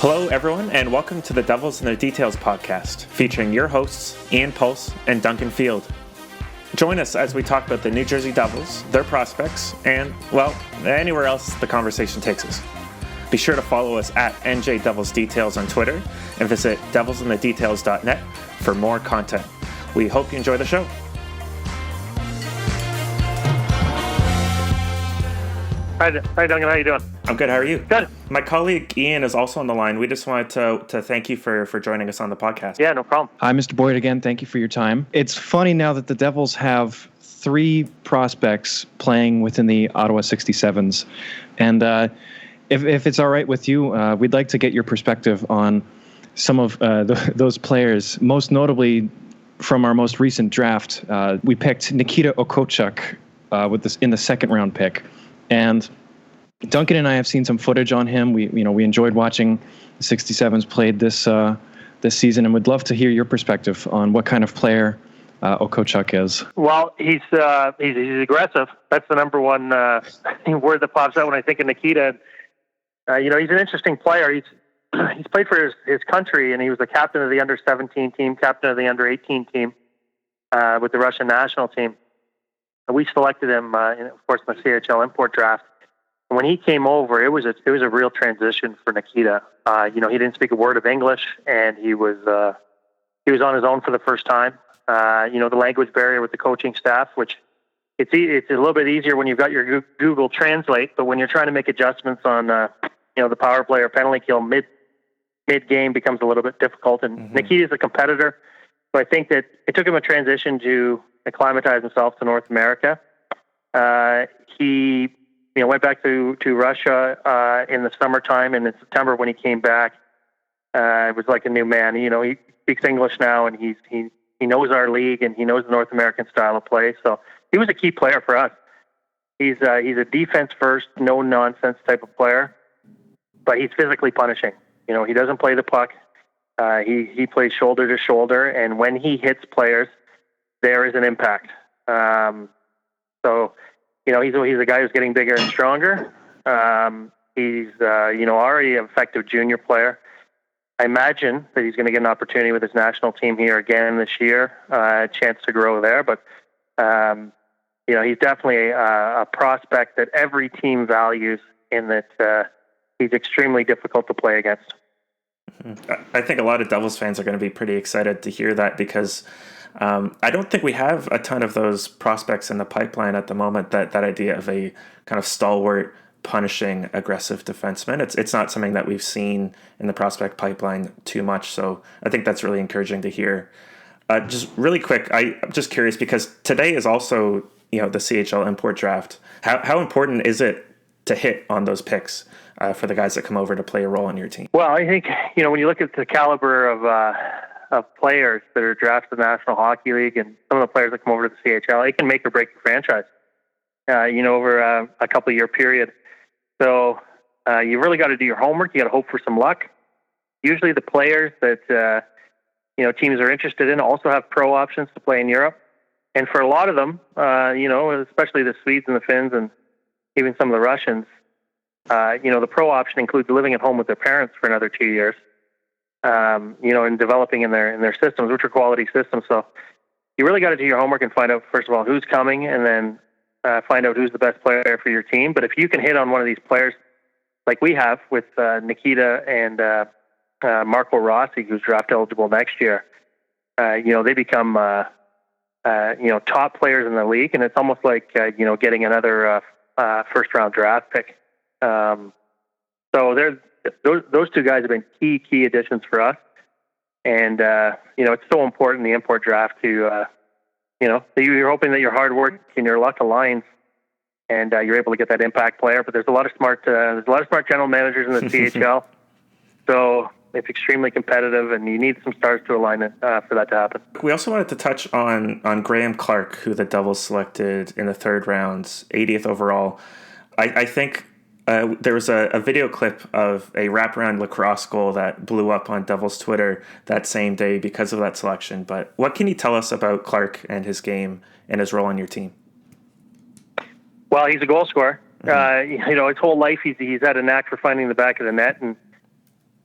Hello, everyone, and welcome to the Devils and Their Details podcast, featuring your hosts, Pulz and Duncan Field. Join us as we talk about the New Jersey Devils, their prospects, and, well, anywhere else the conversation takes us. Be sure to follow us at NJ Devils Details on Twitter and visit devilsinthedetails.net for more content. We hope you enjoy the show. Hi, Duncan. How you doing? I'm good. How are you? Good. My colleague Ian is also on the line. We just wanted to thank you for joining us on the podcast. Yeah, no problem. Hi, Mr. Boyd again. Thank you for your time. It's funny now that the Devils have 3 prospects playing within the Ottawa 67s. And if it's all right with you, we'd like to get your perspective on some of those players, most notably from our most recent draft. We picked Nikita Okhotyuk in the second round pick. And Duncan and I have seen some footage on him. We enjoyed watching the 67s played this season, and would love to hear your perspective on what kind of player Okhotyuk is. Well, he's aggressive. That's the number one word that pops out when I think of Nikita. He's an interesting player. He's played for his country, and he was the captain of the under-17 team, captain of the under-18 team with the Russian national team. We selected him, of course, in the CHL import draft. And when he came over, it was a real transition for Nikita. He didn't speak a word of English, and he was on his own for the first time. The language barrier with the coaching staff, which it's a little bit easier when you've got your Google Translate, but when you're trying to make adjustments on the power play or penalty kill mid game becomes a little bit difficult. And Nikita's a competitor, so I think that it took him a transition to acclimatize himself to North America. He went back to Russia in the summertime, and in September when he came back, it was like a new man. He speaks English now, and he knows our league, and he knows the North American style of play. So he was a key player for us. He's a defense first, no nonsense type of player, but he's physically punishing. He doesn't play the puck. He plays shoulder to shoulder, and when he hits players, there is an impact. He's a guy who's getting bigger and stronger. He's already an effective junior player. I imagine that he's going to get an opportunity with his national team here again this year, a chance to grow there. But he's definitely a prospect that every team values, in that he's extremely difficult to play against. I think a lot of Devils fans are going to be pretty excited to hear that, because I don't think we have a ton of those prospects in the pipeline at the moment. That idea of a kind of stalwart, punishing, aggressive defenseman, it's not something that we've seen in the prospect pipeline too much. So I think that's really encouraging to hear. Just really quick, I'm just curious, because today is also the CHL import draft. How important is it to hit on those picks for the guys that come over to play a role in your team? Well, I think when you look at the caliber of players that are drafted in the National Hockey League, and some of the players that come over to the CHL, it can make or break your franchise, over a couple of year period. So you really got to do your homework. You got to hope for some luck. Usually the players that, teams are interested in also have pro options to play in Europe. And for a lot of them, especially the Swedes and the Finns and even some of the Russians, the pro option includes living at home with their parents for another 2 years. And developing in their systems, which are quality systems. So you really got to do your homework and find out, first of all, who's coming, and then find out who's the best player for your team. But if you can hit on one of these players, like we have with Nikita and Marco Rossi, who's draft eligible next year, they become top players in the league, and it's almost like getting another first round draft pick. So those 2 guys have been key additions for us. And, it's so important in the import draft to, you're hoping that your hard work and your luck aligns, and you're able to get that impact player. But there's a lot of smart general managers in the CHL. So it's extremely competitive, and you need some stars to align it for that to happen. We also wanted to touch on Graeme Clarke, who the Devils selected in the 3rd round, 80th overall. I think there was a video clip of a wraparound lacrosse goal that blew up on Devils Twitter that same day because of that selection. But what can you tell us about Clarke and his game and his role on your team? Well, he's a goal scorer. His whole life he's had a knack for finding the back of the net, and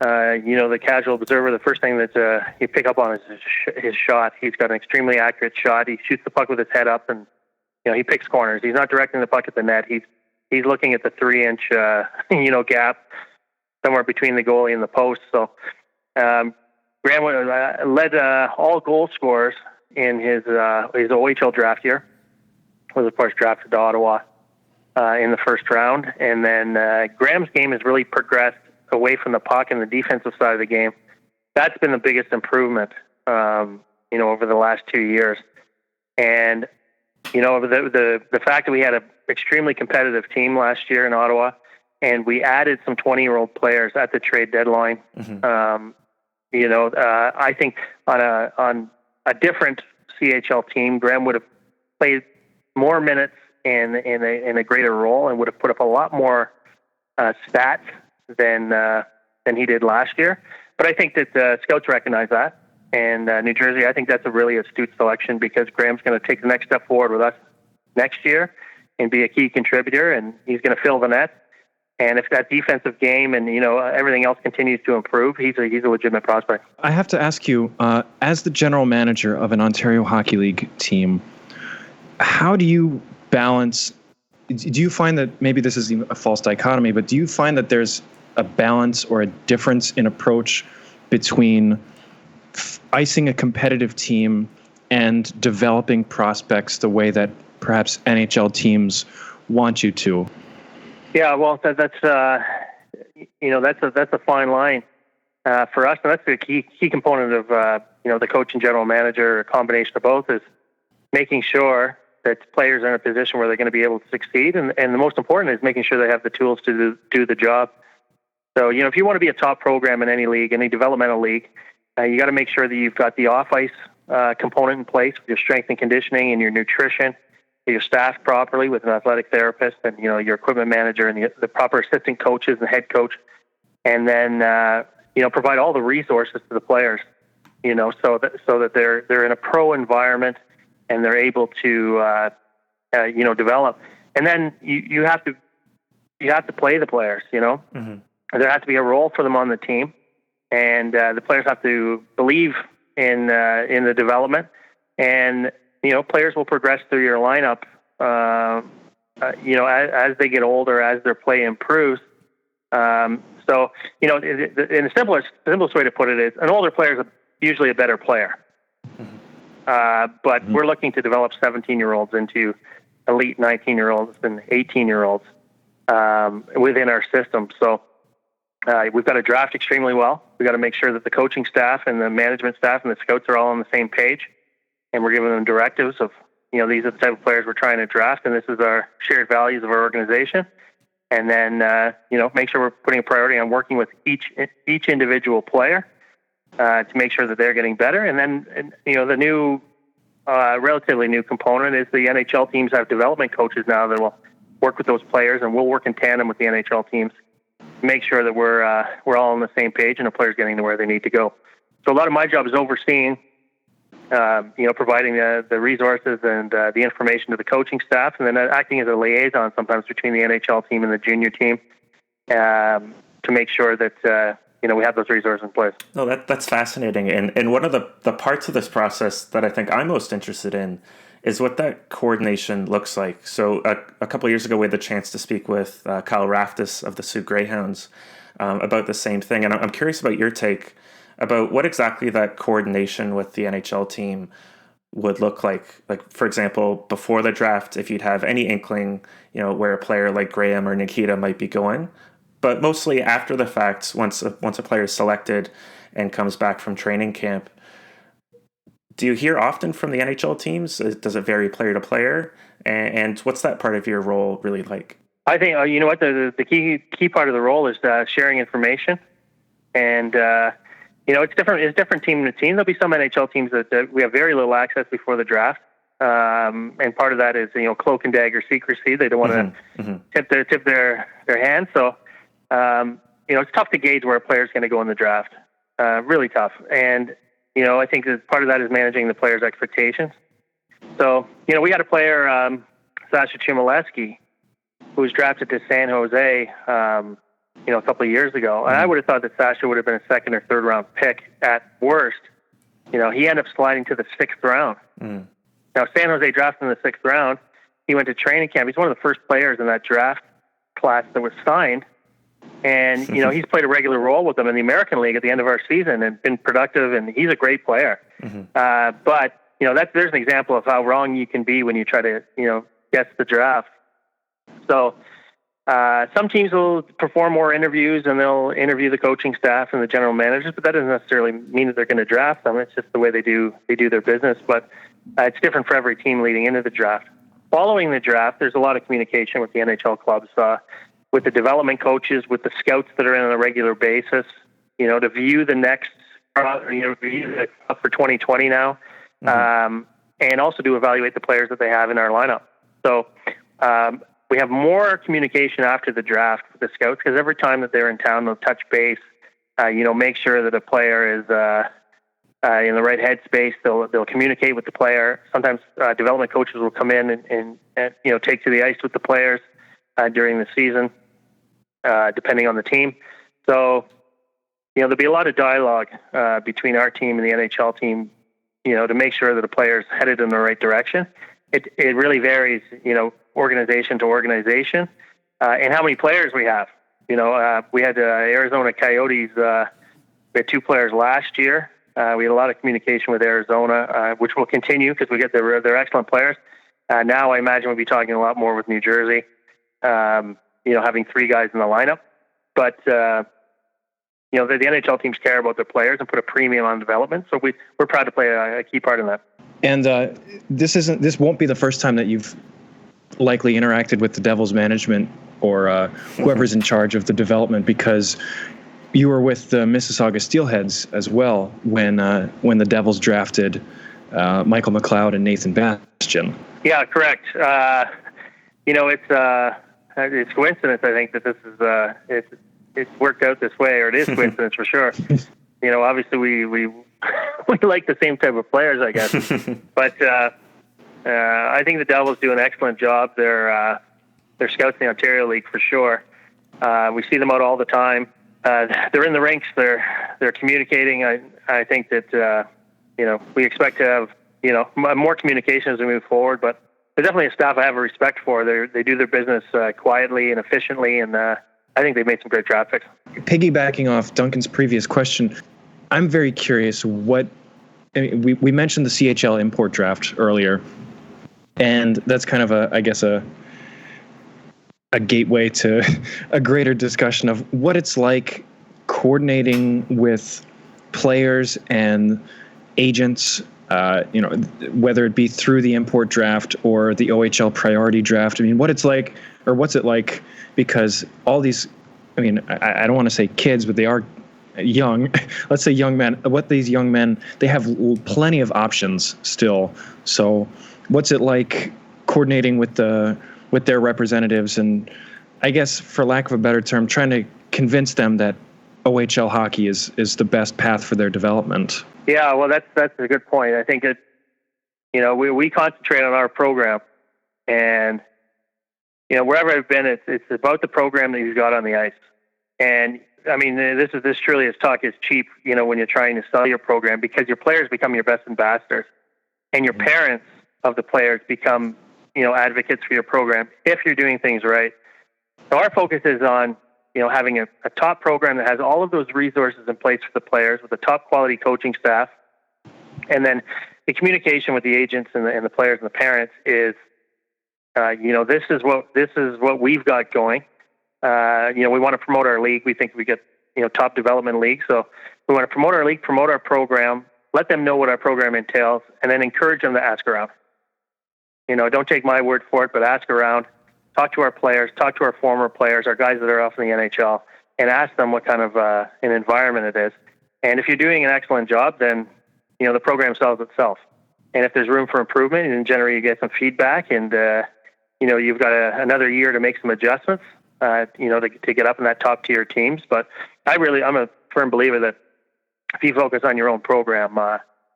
The casual observer, the first thing that you pick up on is his shot. He's got an extremely accurate shot. He shoots the puck with his head up, and he picks corners. He's not directing the puck at the net. He's looking at the 3-inch gap somewhere between the goalie and the post. So Graeme led all goal scorers in his OHL draft year. Was of course drafted to Ottawa in the first round, and then Graeme's game has really progressed away from the puck and the defensive side of the game. That's been the biggest improvement, over the last 2 years. And the fact that we had an extremely competitive team last year in Ottawa, and we added some 20-year-old players at the trade deadline. Mm-hmm. I think on a different CHL team, Graeme would have played more minutes in a greater role and would have put up a lot more stats than he did last year. But I think that scouts recognize that. And New Jersey, I think that's a really astute selection, because Graeme's going to take the next step forward with us next year and be a key contributor, and he's going to fill the net. And if that defensive game and everything else continues to improve, he's a legitimate prospect. I have to ask you, as the general manager of an Ontario Hockey League team, how do you balance? Do you find that, maybe this is a false dichotomy, but do you find that there's a balance or a difference in approach between icing a competitive team and developing prospects the way that perhaps NHL teams want you to? Yeah, well, that's a fine line for us, and that's the key component of the coach and general manager, a combination of both, is making sure that players are in a position where they're going to be able to succeed, and the most important is making sure they have the tools to do the job. So, if you want to be a top program in any league, any developmental league, you got to make sure that you've got the off-ice component in place with your strength and conditioning and your nutrition, your staff properly with an athletic therapist and your equipment manager and the proper assistant coaches and head coach, and then provide all the resources to the players, so that they're in a pro environment and they're able to develop. And then you have to play the players. Mm-hmm. There has to be a role for them on the team, and the players have to believe in the development. And players will progress through your lineup, as they get older, as their play improves. So, in the simplest way to put it is, an older player is usually a better player. Mm-hmm. But we're looking to develop 17-year-olds into elite 19-year-olds and 18-year-olds within our system. So we've got to draft extremely well. We've got to make sure that the coaching staff and the management staff and the scouts are all on the same page. And we're giving them directives of, these are the type of players we're trying to draft, and this is our shared values of our organization. And then, make sure we're putting a priority on working with each individual player to make sure that they're getting better. And then, the new, relatively new component is the NHL teams have development coaches now that will work with those players, and we'll work in tandem with the NHL teams to make sure that we're all on the same page and the players getting to where they need to go. So a lot of my job is overseeing, providing the resources and the information to the coaching staff, and then acting as a liaison sometimes between the NHL team and the junior team to make sure that we have those resources in place. No, that's fascinating. And one of the parts of this process that I think I'm most interested in is what that coordination looks like. So a couple of years ago, we had the chance to speak with Kyle Raftis of the Sioux Greyhounds about the same thing. And I'm curious about your take about what exactly that coordination with the NHL team would look like. Like, for example, before the draft, if you'd have any inkling, where a player like Graeme or Nikita might be going, but mostly after the fact, once a player is selected and comes back from training camp. Do you hear often from the NHL teams? Does it vary player to player? And what's that part of your role really like? I think, the key part of the role is sharing information. And, it's different team to team. There'll be some NHL teams that we have very little access before the draft. And part of that is, cloak and dagger secrecy. They don't want to tip their hand. So, it's tough to gauge where a player's going to go in the draft. Really tough. And, I think that part of that is managing the player's expectations. So, we had a player, Sasha Chmielewski, who was drafted to San Jose a couple of years ago. And I would have thought that Sasha would have been a second or third round pick at worst. He ended up sliding to the 6th round. Now, San Jose drafted in the 6th round. He went to training camp. He's one of the first players in that draft class that was signed. And, he's played a regular role with them in the American League at the end of our season and been productive, and he's a great player. But, there's an example of how wrong you can be when you try to, guess the draft. So some teams will perform more interviews and they'll interview the coaching staff and the general managers, but that doesn't necessarily mean that they're going to draft them. It's just the way they do their business. But it's different for every team leading into the draft. Following the draft, there's a lot of communication with the NHL clubs, with the development coaches, with the scouts that are in on a regular basis, to view the next, view the for 2020 now, and also to evaluate the players that they have in our lineup. So we have more communication after the draft with the scouts, because every time that they're in town, they'll touch base, make sure that a player is in the right headspace. They'll communicate with the player. Sometimes development coaches will come in and take to the ice with the players during the season, depending on the team. So, there'll be a lot of dialogue between our team and the NHL team, to make sure that the player's headed in the right direction. It really varies, organization to organization, and how many players we have. We had Arizona Coyotes. We had 2 players last year. We had a lot of communication with Arizona, which will continue because we get they're excellent players. Now I imagine we'll be talking a lot more with New Jersey, having 3 guys in the lineup. But, the NHL teams care about their players and put a premium on development. So we're proud to play a key part in that. And this won't be the first time that you've likely interacted with the Devils management or whoever's in charge of the development, because you were with the Mississauga Steelheads as well when the Devils drafted Michael McLeod and Nathan Bastian. Yeah, correct. It's coincidence, I think, that this is it's worked out this way, or it is coincidence for sure. Obviously we like the same type of players, I guess. But I think the Devils do an excellent job. They're scouts in the Ontario League for sure. We see them out all the time. They're in the rinks. They're communicating. I think that we expect to have more communication as we move forward. But they're definitely a staff I have a respect for. They do their business quietly and efficiently, and I think they've made some great draft picks. Piggybacking off Duncan's previous question, I'm very curious we mentioned the CHL import draft earlier, and that's kind of a gateway to a greater discussion of what it's like coordinating with players and agents, whether it be through the import draft or the OHL priority draft. I mean, what's it like? Because all these, I don't want to say kids, but they are young, let's say young men. These young men, they have plenty of options still. So what's it like coordinating with their representatives, and I guess, for lack of a better term, trying to convince them that OHL hockey is the best path for their development? Yeah, well, that's a good point. I think we concentrate on our program, and wherever I've been, it's about the program that you've got on the ice. And this truly is talk is cheap, when you're trying to sell your program, because your players become your best ambassadors, and your parents of the players become advocates for your program if you're doing things right. So our focus is on having a top program that has all of those resources in place for the players, with a top quality coaching staff, and then the communication with the agents and the players and the parents is this is what we've got going. We want to promote our league. We think we get top development league, so we want to promote our league, promote our program, let them know what our program entails, and then encourage them to ask around. Don't take my word for it, but ask around. Talk to our players, talk to our former players, our guys that are off in the NHL, and ask them what kind of an environment it is. And if you're doing an excellent job, then the program sells itself. And if there's room for improvement, and generally you get some feedback, and you've got another year to make some adjustments, to get up in that top tier teams. But I'm a firm believer that if you focus on your own program,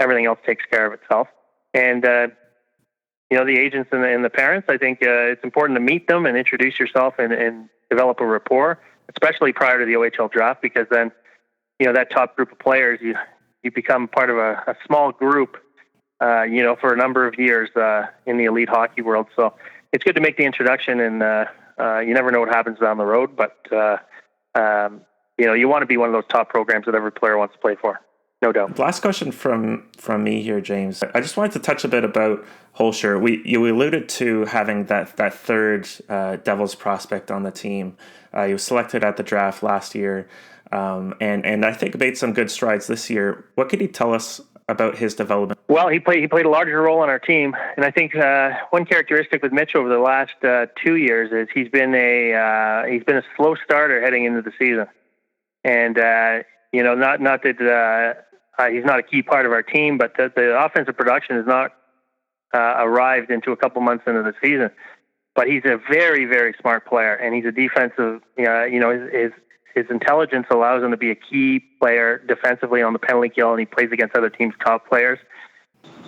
everything else takes care of itself. And the agents and the parents, I think it's important to meet them and introduce yourself and develop a rapport. especially prior to the OHL draft, because then, that top group of players, you become part of a small group, for a number of years in the elite hockey world. So it's good to make the introduction, and you never know what happens down the road, but you want to be one of those top programs that every player wants to play for. No doubt. Last question from me here, James. I just wanted to touch a bit about Hoelscher. You alluded to having that third Devils prospect on the team. He was selected at the draft last year, and I think made some good strides this year. What could you tell us about his development? Well, he played a larger role on our team, and I think one characteristic with Mitch over the last 2 years is he's been a slow starter heading into the season, and not that he's not a key part of our team, but the offensive production has not arrived into a couple months into the season. But he's a very, very smart player, and he's a defensive. His intelligence allows him to be a key player defensively on the penalty kill, and he plays against other teams' top players.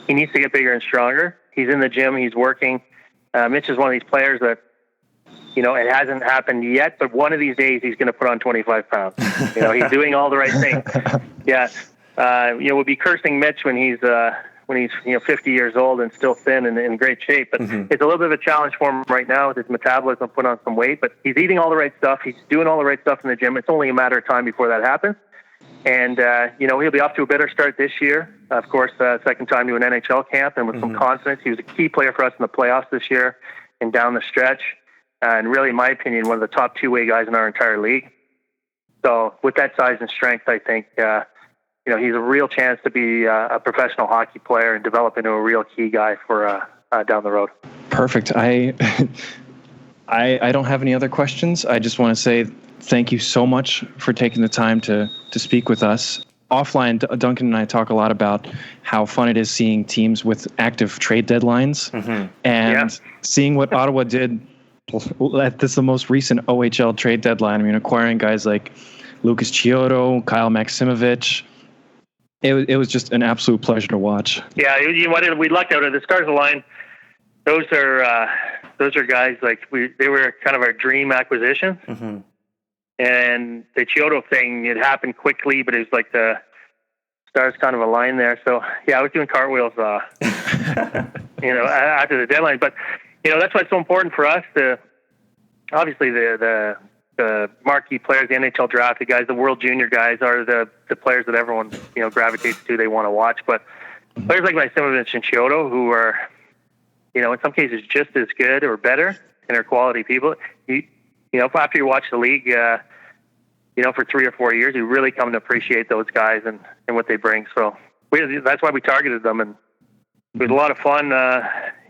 He needs to get bigger and stronger. He's in the gym. He's working. Mitch is one of these players that, it hasn't happened yet, but one of these days he's going to put on 25 pounds. He's doing all the right things. Yes. We'll be cursing Mitch when he's 50 years old and still thin and in great shape. But it's a little bit of a challenge for him right now with his metabolism, put on some weight. But he's eating all the right stuff. He's doing all the right stuff in the gym. It's only a matter of time before that happens. And, he'll be off to a better start this year. Of course, second time to an NHL camp and with some confidence. He was a key player for us in the playoffs this year and down the stretch. And really, in my opinion, one of the top two-way guys in our entire league. So with that size and strength, I think, he's a real chance to be a professional hockey player and develop into a real key guy for down the road. Perfect. I don't have any other questions. I just want to say thank you so much for taking the time to speak with us. Offline, Duncan and I talk a lot about how fun it is seeing teams with active trade deadlines and seeing what Ottawa did at the most recent OHL trade deadline. I mean, acquiring guys like Lucas Chiodo, Kyle Maximovich. It was just an absolute pleasure to watch. Yeah, we lucked out of the Stars line. Those are guys they were kind of our dream acquisition. And the Chiodo thing, it happened quickly, but it was like the Stars kind of aligned there. So yeah, I was doing cartwheels, after the deadline. But that's why it's so important for us to obviously the marquee players, the NHL drafted guys, the World Junior guys are the players that everyone gravitates to. They want to watch, but players like Maximovich and Chiodo, who are in some cases just as good or better and are quality people. After you watch the league, for 3 or 4 years, you really come to appreciate those guys and what they bring. So that's why we targeted them, and it was a lot of fun.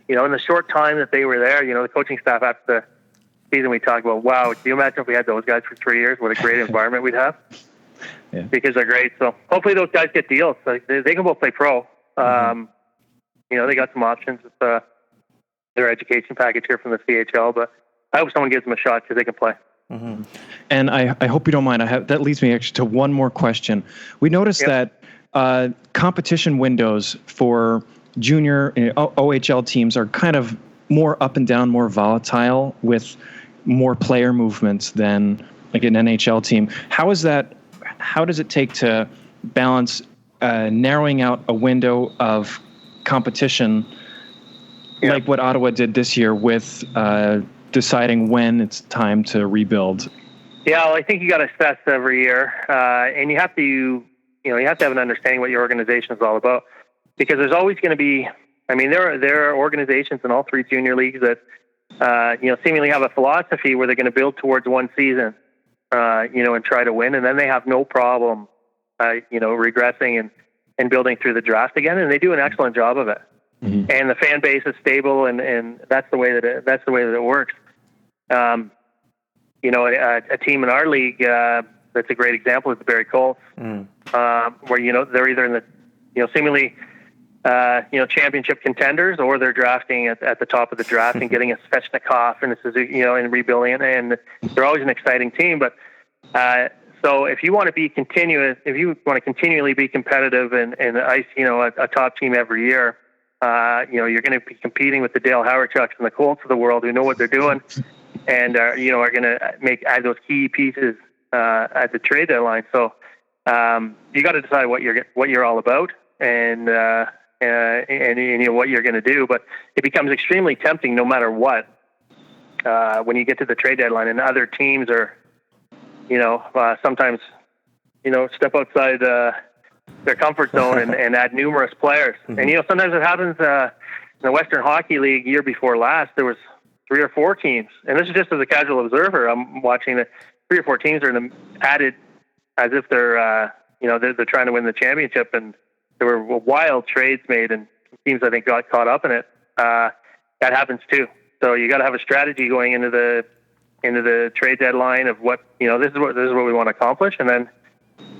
In the short time that they were there, the coaching staff after the season, we talked about, wow, can you imagine if we had those guys for 3 years? What a great environment we'd have. Yeah. Because they're great. So hopefully those guys get deals. They can both play pro. They got some options with their education package here from the CHL, but I hope someone gives them a shot because they can play. And I hope you don't mind. That leads me actually to one more question. We noticed that competition windows for junior OHL teams are kind of more up and down, more volatile, with more player movements than like an NHL team. How is that? How does it take to balance narrowing out a window of competition like what Ottawa did this year with deciding when it's time to rebuild? Yeah, well, I think you got to assess every year, and you have to have an understanding what your organization is all about, because there's always going to be. I mean, there are organizations in all three junior leagues that seemingly have a philosophy where they're going to build towards one season, and try to win, and then they have no problem, regressing and building through the draft again, and they do an excellent job of it. And the fan base is stable, and that's the way that it works. A team in our league that's a great example is the Barrie Colts, where they're either in the seemingly championship contenders, or they're drafting at the top of the draft and getting a Svechnikov and and rebuilding it, and they're always an exciting team. But so if you want to be continuous, if you want to continually be competitive and ice a top team every year, you're going to be competing with the Dale Hawerchucks and the Colts of the world who know what they're doing. and are going to add those key pieces at the trade deadline. So you got to decide what you're all about, and what you're going to do. But it becomes extremely tempting no matter what when you get to the trade deadline, and other teams are sometimes step outside their comfort zone and add numerous players. Mm-hmm. And sometimes it happens in the Western Hockey League year before last. There was 3 or 4 teams, and this is just as a casual observer. I'm watching the 3 or 4 teams are added as if they're they're trying to win the championship, and there were wild trades made, and teams I think got caught up in it. That happens too. So you got to have a strategy going into the trade deadline of what this is what we want to accomplish, and then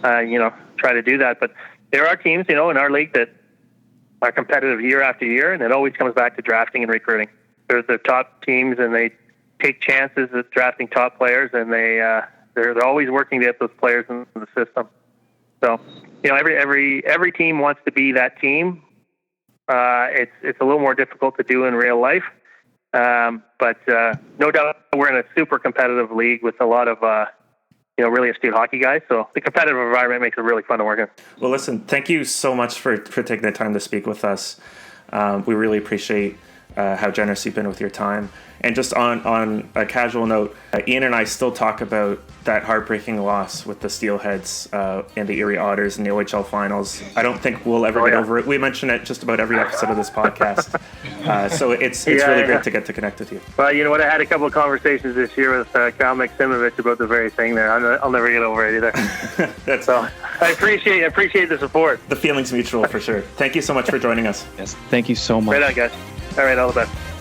try to do that. But there are teams in our league that are competitive year after year, and it always comes back to drafting and recruiting. They're the top teams, and they take chances at drafting top players, and they're always working to get those players in the system. So every team wants to be that team. It's a little more difficult to do in real life, but no doubt we're in a super competitive league with a lot of really astute hockey guys. So the competitive environment makes it really fun to work in. Well, listen, thank you so much for taking the time to speak with us. We really appreciate how generous you've been with your time. And just on a casual note, Ian and I still talk about that heartbreaking loss with the Steelheads and the Erie Otters in the OHL finals. I don't think we'll ever get over it. We mention it just about every episode of this podcast. So it's really great to get to connect with you. Well, you know what? I had a couple of conversations this year with Kyle Maximovich about the very thing there. I'll never get over it either. So I appreciate the support. The feeling's mutual for sure. Thank you so much for joining us. Yes, thank you so much. Right on, guys. All right, all the best.